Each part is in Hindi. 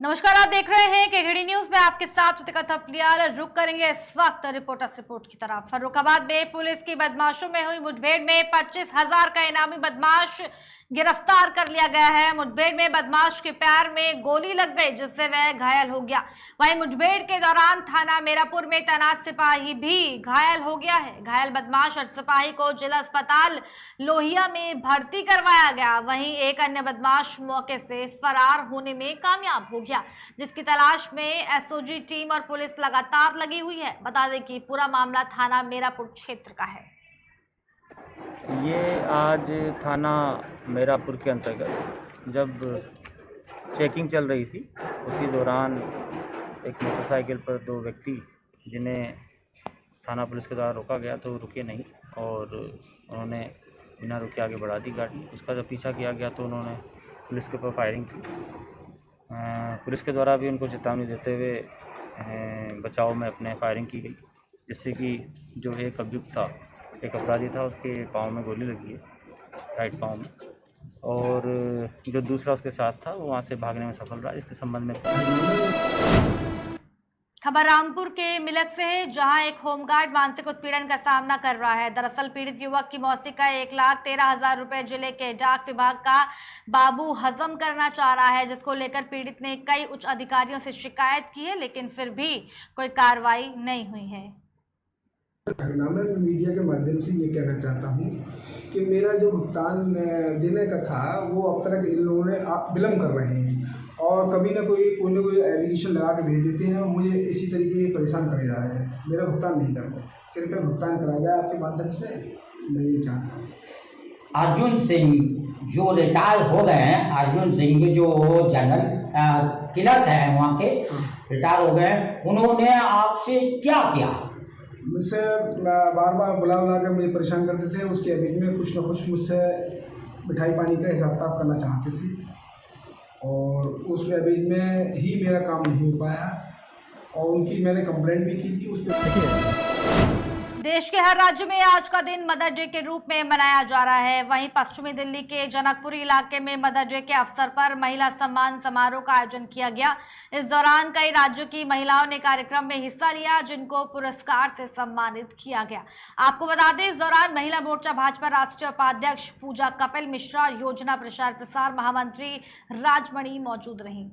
नमस्कार, आप देख रहे हैं केकेडी न्यूज में आपके साथ श्रुतिका थपलियाल। रुक करेंगे इस वक्त रिपोर्टर्स रिपोर्ट की तरफ। फर्रुखाबाद में पुलिस की बदमाशों में हुई मुठभेड़ में 25,000 का इनामी बदमाश गिरफ्तार कर लिया गया है। मुठभेड़ में बदमाश के पैर में गोली लग गई जिससे वह घायल हो गया। वहीं मुठभेड़ के दौरान थाना मीरापुर में तैनात सिपाही भी घायल हो गया है। घायल बदमाश और सिपाही को जिला अस्पताल लोहिया में भर्ती करवाया गया। वहीं एक अन्य बदमाश मौके से फरार होने में कामयाब हो गया, जिसकी तलाश में एसओजी टीम और पुलिस लगातार लगी हुई है। बता दें कि पूरा मामला थाना मीरापुर क्षेत्र का है। ये आज थाना मीरापुर के अंतर्गत जब चेकिंग चल रही थी, उसी दौरान एक मोटरसाइकिल पर दो व्यक्ति जिन्हें थाना पुलिस के द्वारा रोका गया तो रुके नहीं और उन्होंने बिना रुके आगे बढ़ा दी गाड़ी। उसका जब पीछा किया गया तो उन्होंने पुलिस के ऊपर फायरिंग की। पुलिस के द्वारा भी उनको चेतावनी देते हुए बचाव में अपने फायरिंग की गई, जिससे कि जो एक अभियुक्त था, एक अपराधी था, उसके पाँव में गोली लगी है, राइट पाँव में, और जो दूसरा उसके साथ था वो वहाँ से भागने में सफल रहा। इसके संबंध में खबर रामपुर के मिलक से है, जहां एक होमगार्ड मानसिक उत्पीड़न का सामना कर रहा है। दरअसल पीड़ित युवक की मौसी का 1,13,000 रुपए जिले के डाक विभाग का बाबू हजम करना चाह रहा है, जिसको लेकर पीड़ित ने कई उच्च अधिकारियों से शिकायत की है, लेकिन फिर भी कोई कार्रवाई नहीं हुई है। मैं मीडिया के माध्यम से ये कहना चाहता हूँ कि मेरा जो भुगतान देने का था वो अब तक इन लोगों ने विलम्ब कर रहे हैं और कभी ना कोई एलिगेशन लगा के भेज देते हैं और मुझे इसी तरीके से परेशान करे जा रहे हैं। मेरा भुगतान नहीं करते, कृपया भुगतान करा जाए आपके माध्यम से, मैं ये चाहता हूँ। अर्जुन सिंह जो रिटायर हो गए हैं, अर्जुन सिंह जो जनरल क्लर्क हैं वहाँ के, रिटायर हो गए, उन्होंने आपसे क्या किया? मुझसे बार बार बुला कर मुझे परेशान करते थे। उसके बीच में कुछ ना कुछ मुझसे मिठाई पानी का हिसाब किताब करना चाहते थे और उस बीच में ही मेरा काम नहीं हो पाया और उनकी मैंने कंप्लेंट भी की थी। उस पर देश के हर राज्य में आज का दिन मदर डे के रूप में मनाया जा रहा है। वहीं पश्चिमी दिल्ली के जनकपुरी इलाके में मदर डे के अवसर पर महिला सम्मान समारोह का आयोजन किया गया। इस दौरान कई राज्यों की महिलाओं ने कार्यक्रम में हिस्सा लिया, जिनको पुरस्कार से सम्मानित किया गया। आपको बता दें, इस दौरान महिला मोर्चा भाजपा राष्ट्रीय उपाध्यक्ष पूजा कपिल मिश्रा और योजना प्रचार प्रसार महामंत्री राजमणि मौजूद रहीं।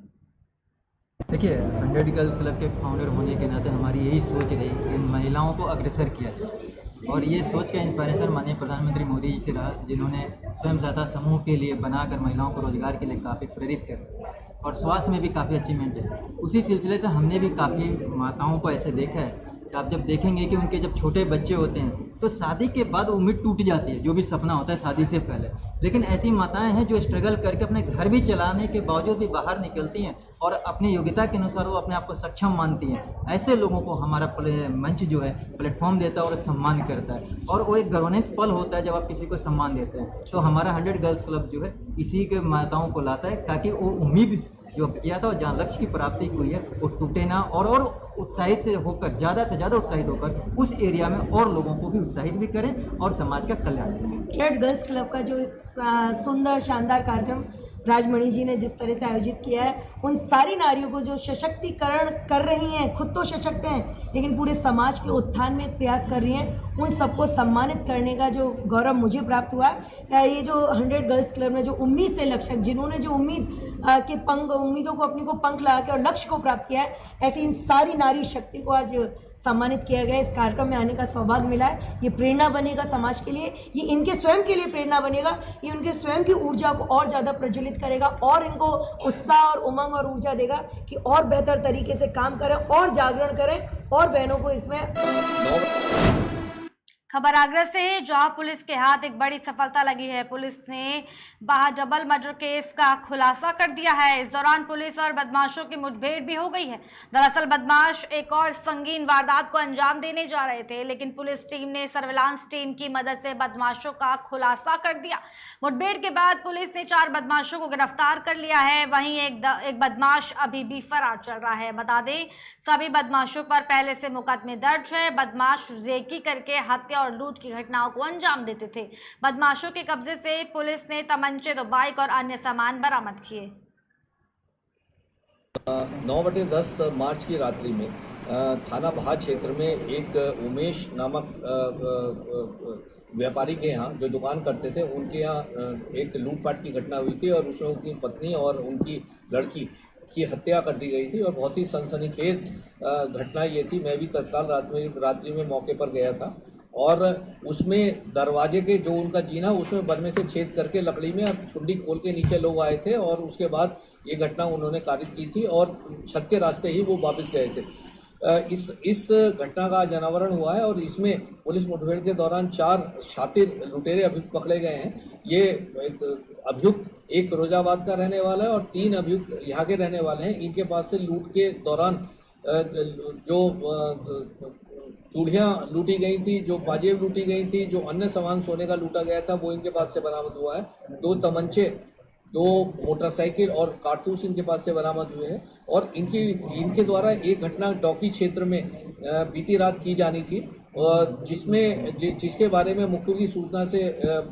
देखिए, 100 गर्ल्स क्लब के फाउंडर होने के नाते हमारी यही सोच रही कि महिलाओं को अग्रसर किया जाए और ये सोच का इंस्पायरेशन माननीय प्रधानमंत्री मोदी जी से रहा, जिन्होंने स्वयं सहायता समूह के लिए बनाकर महिलाओं को रोजगार के लिए काफ़ी प्रेरित कर और स्वास्थ्य में भी काफ़ी अचीवमेंट है। उसी सिलसिले से हमने भी काफ़ी माताओं को ऐसे देखा है कि आप जब देखेंगे कि उनके जब छोटे बच्चे होते हैं तो शादी के बाद उम्मीद टूट जाती है, जो भी सपना होता है शादी से पहले। लेकिन ऐसी माताएं हैं जो स्ट्रगल करके अपने घर भी चलाने के बावजूद भी बाहर निकलती हैं और अपनी योग्यता के अनुसार वो अपने आप को सक्षम मानती हैं। ऐसे लोगों को हमारा मंच जो है प्लेटफॉर्म देता है और सम्मान करता है और वो एक गौरवान्वित पल होता है जब आप किसी को सम्मान देते हैं। तो हमारा 100 गर्ल्स क्लब जो है इसी के माताओं को लाता है ताकि वो उम्मीद जो किया था और जहाँ लक्ष्य की प्राप्ति हुई है वो टूटे ना और उत्साहित से होकर ज़्यादा से ज़्यादा उत्साहित होकर उस एरिया में और लोगों को भी उत्साहित भी करें और समाज का कल्याण करें। 100 गर्ल्स क्लब का जो एक सुंदर शानदार कार्यक्रम राजमणि जी ने जिस तरह से आयोजित किया है, उन सारी नारियों को जो सशक्तिकरण कर रही हैं, खुद तो सशक्त हैं लेकिन पूरे समाज के उत्थान में एक प्रयास कर रही हैं, उन सबको सम्मानित करने का जो गौरव मुझे प्राप्त हुआ है। ये जो 100 गर्ल्स क्लब में जो उम्मीद से लक्ष्य, जिन्होंने जो उम्मीदों को अपनी को पंख लगा के और लक्ष्य को प्राप्त किया है, ऐसी इन सारी नारी शक्ति को आज सम्मानित किया गया। इस कार्यक्रम में आने का सौभाग्य मिला है। ये प्रेरणा बनेगा समाज के लिए, ये इनके स्वयं के लिए प्रेरणा बनेगा, ये उनके स्वयं की ऊर्जा को और ज़्यादा प्रज्वलित करेगा और इनको उत्साह और उमंग और ऊर्जा देगा कि और बेहतर तरीके से काम करें और जागरण करें और बहनों को इसमें। खबर आगरा से है, जहां पुलिस के हाथ एक बड़ी सफलता लगी है। पुलिस ने डबल मर्डर केस का खुलासा कर दिया है। इस दौरान पुलिस और बदमाशों की मुठभेड़ भी हो गई है। दरअसल बदमाश एक और संगीन वारदात को अंजाम देने जा रहे थे, लेकिन पुलिस टीम ने सर्विलांस टीम की मदद से बदमाशों का खुलासा कर दिया। मुठभेड़ के बाद पुलिस ने 4 बदमाशों को गिरफ्तार कर लिया है। वहीं एक बदमाश अभी भी फरार चल रहा है। बता दें, सभी बदमाशों पर पहले से मुकदमे दर्ज है। बदमाश रेकी करके हत्या और लूट की घटनाओं को अंजाम देते थे। बदमाशों के कब्जे से पुलिस ने तमंचे, 2 बाइक और अन्य सामान बरामद किए। 9/10 मार्च की रात्रि में थाना बहा क्षेत्र में एक उमेश नामक व्यापारी के यहाँ जो दुकान करते थे उनके यहाँ एक लूटपाट की घटना हुई थी और उसमें उनकी पत्नी और उनकी लड़की की हत्या कर दी गई थी और बहुत ही सनसनीखेज घटना ये थी। मैं भी तत्काल रात्रि में मौके पर गया था और उसमें दरवाजे के जो उनका जीना उसमें बर्मे से छेद करके लकड़ी में कुंडी खोल के नीचे लोग आए थे और उसके बाद ये घटना उन्होंने कारित की थी और छत के रास्ते ही वो वापस गए थे। इस घटना का अनावरण हुआ है और इसमें पुलिस मुठभेड़ के दौरान 4 शातिर लुटेरे अभियुक्त पकड़े गए हैं। ये अभियुक्त एक फिरोजाबाद का रहने वाला है और 3 अभियुक्त यहाँ के रहने वाले हैं। इनके पास से लूट के दौरान जो चूड़ियाँ लूटी गई थी, जो बाजेब लूटी गई थी, जो अन्य सामान सोने का लूटा गया था वो इनके पास से बरामद हुआ है। 2 तमंचे, 2 मोटरसाइकिल और कारतूस इनके पास से बरामद हुए हैं और इनके द्वारा एक घटना डॉकी क्षेत्र में बीती रात की जानी थी और जिसके बारे में मुखबिर की सूचना से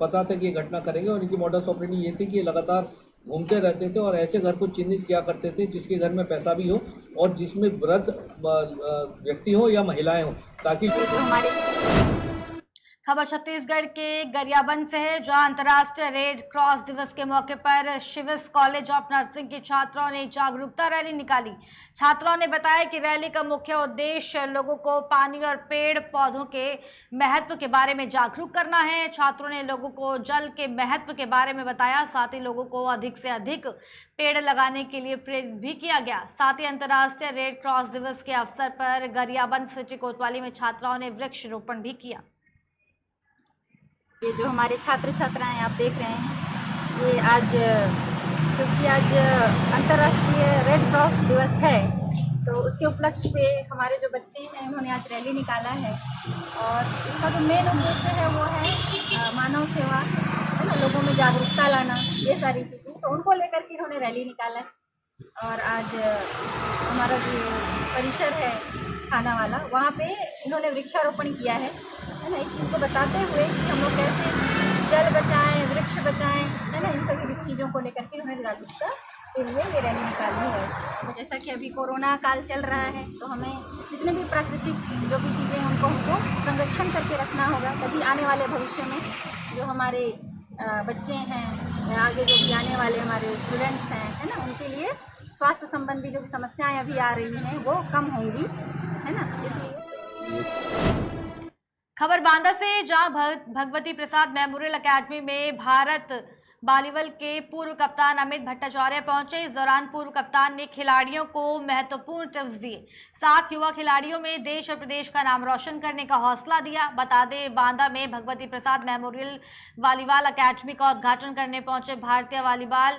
पता था कि ये घटना करेंगे और इनकी मॉडस ऑपरेंडी ये थी कि लगातार घूमते रहते थे और ऐसे घर को चिन्हित किया करते थे जिसके घर में पैसा भी हो और जिसमें वृद्ध व्यक्ति हो या महिलाएं हो, ताकि खबर छत्तीसगढ़ के गरियाबंद से है, जहां अंतर्राष्ट्रीय रेड क्रॉस दिवस के मौके पर शिविस कॉलेज ऑफ नर्सिंग के छात्रों ने जागरूकता रैली निकाली। छात्रों ने बताया कि रैली का मुख्य उद्देश्य लोगों को पानी और पेड़ पौधों के महत्व के बारे में जागरूक करना है। छात्रों ने लोगों को जल के महत्व के बारे में बताया, साथ ही लोगों को अधिक से अधिक पेड़ लगाने के लिए प्रेरित भी किया गया। साथ ही अंतर्राष्ट्रीय रेड क्रॉस दिवस के अवसर पर गरियाबंद सिटी कोतवाली में छात्राओं ने वृक्ष रोपण भी किया। ये जो हमारे छात्र छात्राएं आप देख रहे हैं, ये आज क्योंकि आज अंतर्राष्ट्रीय रेड क्रॉस दिवस है तो उसके उपलक्ष्य पे हमारे जो बच्चे हैं उन्होंने आज रैली निकाला है और इसका जो मेन उद्देश्य है वो है मानव सेवा, है ना, लोगों में जागरूकता लाना, ये सारी चीज़ें, तो उनको लेकर के इन्होंने रैली निकाला है। और आज हमारा जो परिसर है थाना वाला, वहाँ पे इन्होंने वृक्षारोपण किया है ना, इस चीज़ को बताते हुए कि हम लोग कैसे जल बचाएं, वृक्ष बचाएं, है ना, इन सभी चीज़ों को लेकर के उन्होंने जागरूकता के लिए ये रैली निकाली है। तो जैसा कि अभी कोरोना काल चल रहा है तो हमें जितने भी प्राकृतिक जो भी चीज़ें उनको संरक्षण करके रखना होगा, तभी आने वाले भविष्य में जो हमारे बच्चे हैं, आगे जो भी आने वाले हमारे स्टूडेंट्स हैं, है ना, उनके लिए स्वास्थ्य संबंधी जो भी समस्याएं अभी आ रही हैं वो कम होंगी, है ना, इसलिए। खबर बांदा से, जहां भगवती प्रसाद मेमोरियल अकेडमी में भारत वॉलीबॉल के पूर्व कप्तान अमित भट्टाचार्य पहुंचे। इस दौरान पूर्व कप्तान ने खिलाड़ियों को महत्वपूर्ण टिप्स दिए, साथ युवा खिलाड़ियों में देश और प्रदेश का नाम रोशन करने का हौसला दिया। बता दें, बांदा में भगवती प्रसाद मेमोरियल वॉलीबॉल अकेडमी का उद्घाटन करने पहुंचे भारतीय वॉलीबॉल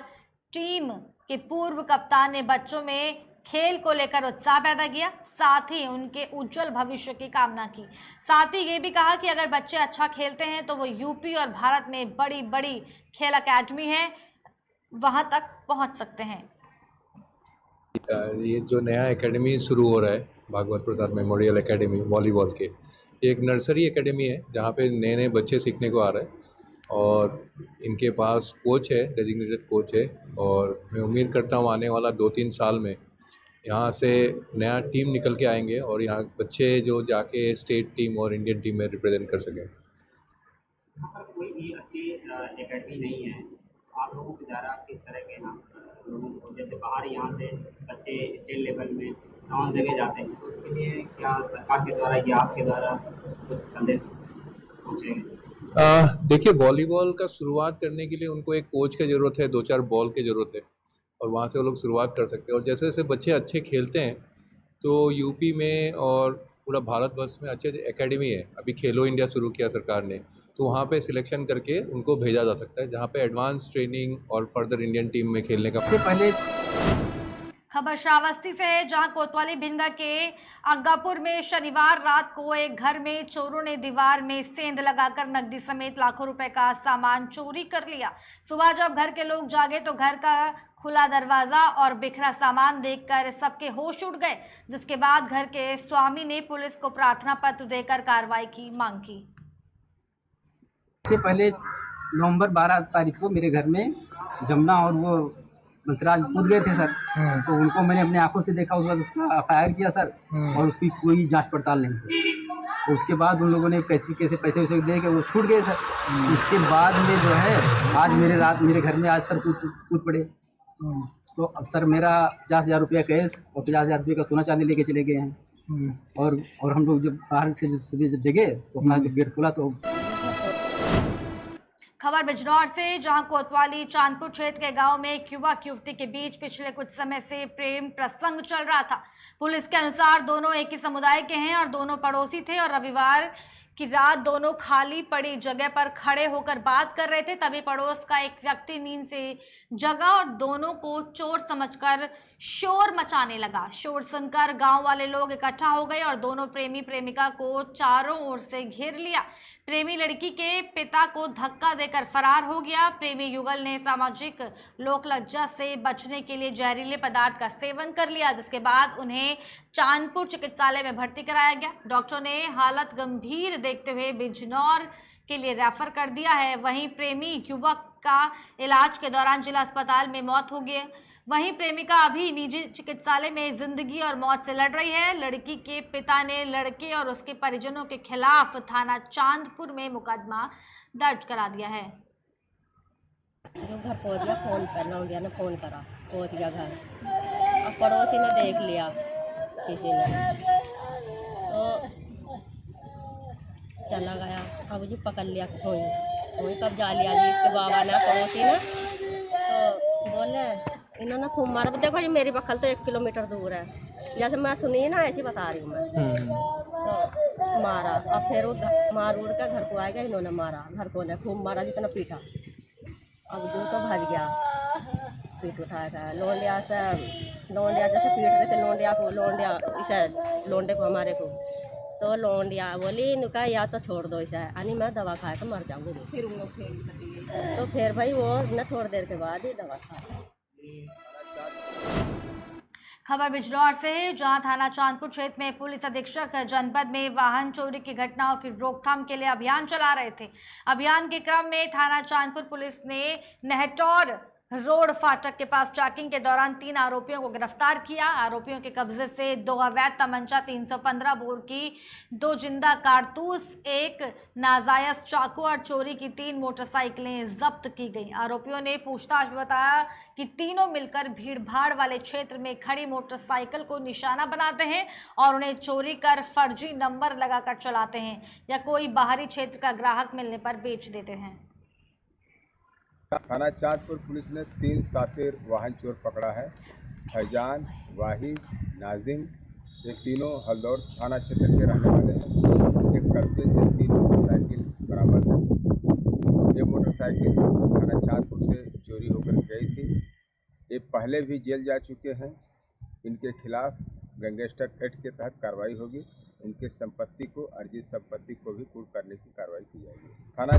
टीम के पूर्व कप्तान ने बच्चों में खेल को लेकर उत्साह पैदा किया, साथ ही उनके उज्जवल भविष्य की कामना की। साथ ही ये भी कहा कि अगर बच्चे अच्छा खेलते हैं तो वो यूपी और भारत में बड़ी बड़ी खेल अकेडमी है, वहां तक पहुंच सकते हैं। ये जो नया एकेडमी शुरू हो रहा है, भागवत प्रसाद मेमोरियल एकेडमी वॉलीबॉल के, एक नर्सरी एकेडमी है जहाँ पे नए नए बच्चे सीखने को आ रहे हैं और इनके पास कोच है, डेजिग्नेटेड कोच है और मैं उम्मीद करता हूँ आने वाला 2-3 साल में यहाँ से नया टीम निकल के आएंगे और यहाँ बच्चे जो जाके स्टेट टीम और इंडियन टीम में रिप्रेजेंट कर सकें। यहाँ पर कोई भी अच्छी एकेडमी नहीं है, आप लोगों के द्वारा किस तरह के लोगों को, जैसे बाहर यहाँ से बच्चे स्टेट लेवल में गाँव जगह जाते हैं, तो उसके लिए क्या सरकार के द्वारा या आपके द्वारा कुछ संदेश पहुँचेंगे? देखिए, वॉलीबॉल का शुरुआत करने के लिए उनको एक कोच की ज़रूरत है, 2-4 बॉल की ज़रूरत है और वहाँ से वो लोग शुरुआत कर सकते हैं। और जैसे जैसे बच्चे अच्छे खेलते हैं तो यूपी में और पूरा भारतवर्ष में अच्छे अच्छे एकेडमी है। अभी खेलो इंडिया शुरू किया सरकार ने, तो वहाँ पे सिलेक्शन करके उनको भेजा जा सकता है, जहाँ पे एडवांस ट्रेनिंग और फर्दर इंडियन टीम में खेलने का। सबसे पहले खबर श्रावस्ती से है, जहां कोतवाली भिंगा के अग्गापुर में शनिवार रात को एक घर में चोरों ने दीवार में सेंध लगाकर नकदी समेत लाखों रुपए का सामान चोरी कर लिया। सुबह जब घर के लोग जागे तो घर का खुला दरवाजा और बिखरा सामान देखकर सबके होश उड़ गए, जिसके बाद घर के स्वामी ने पुलिस को प्रार्थना पत्र देकर कार्रवाई की मांग की। इससे पहले नवंबर 12 तारीख को मेरे घर में जमुना और वो बसराज कूद गए थे सर। तो उनको मैंने अपने आंखों से देखा, उसके बाद उसका FIR किया सर, और उसकी कोई जांच पड़ताल नहीं हुई। तो उसके बाद उन लोगों ने कैसे पैसे वैसे दे के वो छूट गए सर। उसके बाद में जो है आज मेरे घर में आज सर कूद पड़े। तो अब सर मेरा 50,000 रुपया कैश और 50,000 रुपये का सोना चांदी लेके चले गए हैं। और हम लोग जब बाहर से सुबह जब जगे तो अपना जब गेट खोला तो खबर बिजनौर से, जहां कोतवाली चांदपुर क्षेत्र के गांव में एक युवक युवती के बीच पिछले कुछ समय से प्रेम प्रसंग चल रहा था। पुलिस के अनुसार दोनों एक ही समुदाय के हैं और दोनों पड़ोसी थे और रविवार की रात दोनों खाली पड़ी जगह पर खड़े होकर बात कर रहे थे। तभी पड़ोस का एक व्यक्ति नींद से जगा और दोनों को चोर समझकर शोर मचाने लगा। शोर सुनकर गांव वाले लोग इकट्ठा हो गए और दोनों प्रेमी प्रेमिका को चारों ओर से घेर लिया। प्रेमी लड़की के पिता को धक्का देकर फरार हो गया। प्रेमी युगल ने सामाजिक लोकलज्जा से बचने के लिए जहरीले पदार्थ का सेवन कर लिया, जिसके बाद उन्हें चांदपुर चिकित्सालय में भर्ती कराया गया। डॉक्टरों ने हालत गंभीर देखते हुए बिजनौर के लिए रेफर कर दिया है। वहीं प्रेमी युवक का इलाज के दौरान जिला अस्पताल में मौत हो गई। वहीं प्रेमिका अभी निजी चिकित्सालय में जिंदगी और मौत से लड़ रही है। लड़की के पिता ने लड़के और उसके परिजनों के खिलाफ थाना चांदपुर में मुकदमा दर्ज करा दिया है। जो घर पहुंच गया, फोन कर लौंडिया ने फोन करा, पहुंच गया घर। अब पड़ोसी ने देख लिया किसी ने, तो चला गया। अब जी पकड़ लिया, वही कब्जा लिया जी इसके बाबा ने, पड़ोसी ने। तो बोले इन्होंने खूब मारा। देखो जी मेरी बखल तो 1 किलोमीटर दूर है, जैसे मैं सुनी ना ऐसी बता रही हूँ मैं। तो मारा, अब फिर वो मार उड़ कर घर को आएगा, इन्होंने मारा, घर को ने खूब मारा, जितना पीटा। अब जो तो भर गया, पीट उठाया था लोंडिया जैसे पीट रहे थे लोंडे को हमारे को। तो लोंडिया बोली इनका या तो छोड़ दो इसे, यानी मैं दवा खा कर मर जाऊँगी। फिर उन लोग तो फिर भाई वो न थोड़ी देर के बाद ही दवा खाया। खबर बिजनौर से है, जहां थाना चांदपुर क्षेत्र में पुलिस अधीक्षक जनपद में वाहन चोरी की घटनाओं की रोकथाम के लिए अभियान चला रहे थे। अभियान के क्रम में थाना चांदपुर पुलिस ने नेहटौर रोड फाटक के पास चेकिंग के दौरान 3 आरोपियों को गिरफ्तार किया। आरोपियों के कब्जे से 2 अवैध तमंचा, 315 बोर की 2 जिंदा कारतूस, 1 नाजायज चाकू और चोरी की 3 मोटरसाइकिलें जब्त की गई। आरोपियों ने पूछताछ में बताया कि तीनों मिलकर भीड़भाड़ वाले क्षेत्र में खड़ी मोटरसाइकिल को निशाना बनाते हैं और उन्हें चोरी कर फर्जी नंबर लगाकर चलाते हैं या कोई बाहरी क्षेत्र का ग्राहक मिलने पर बेच देते हैं। थाना चांदपुर पुलिस ने 3 सातिर वाहन चोर पकड़ा है। फैजान, वाहिद, नाजिम, ये तीनों हल्दौर थाना क्षेत्र के रहने वाले हैं। एक कब्जे से 3 मोटरसाइकिल बरामद है। ये मोटरसाइकिल थाना चांदपुर से चोरी होकर गई थी। ये पहले भी जेल जा चुके हैं। इनके खिलाफ गैंगस्टर एक्ट के तहत कार्रवाई होगी। इनके संपत्ति को, अर्जित संपत्ति को भी कुर्क करने की कार्रवाई की जाएगी। थाना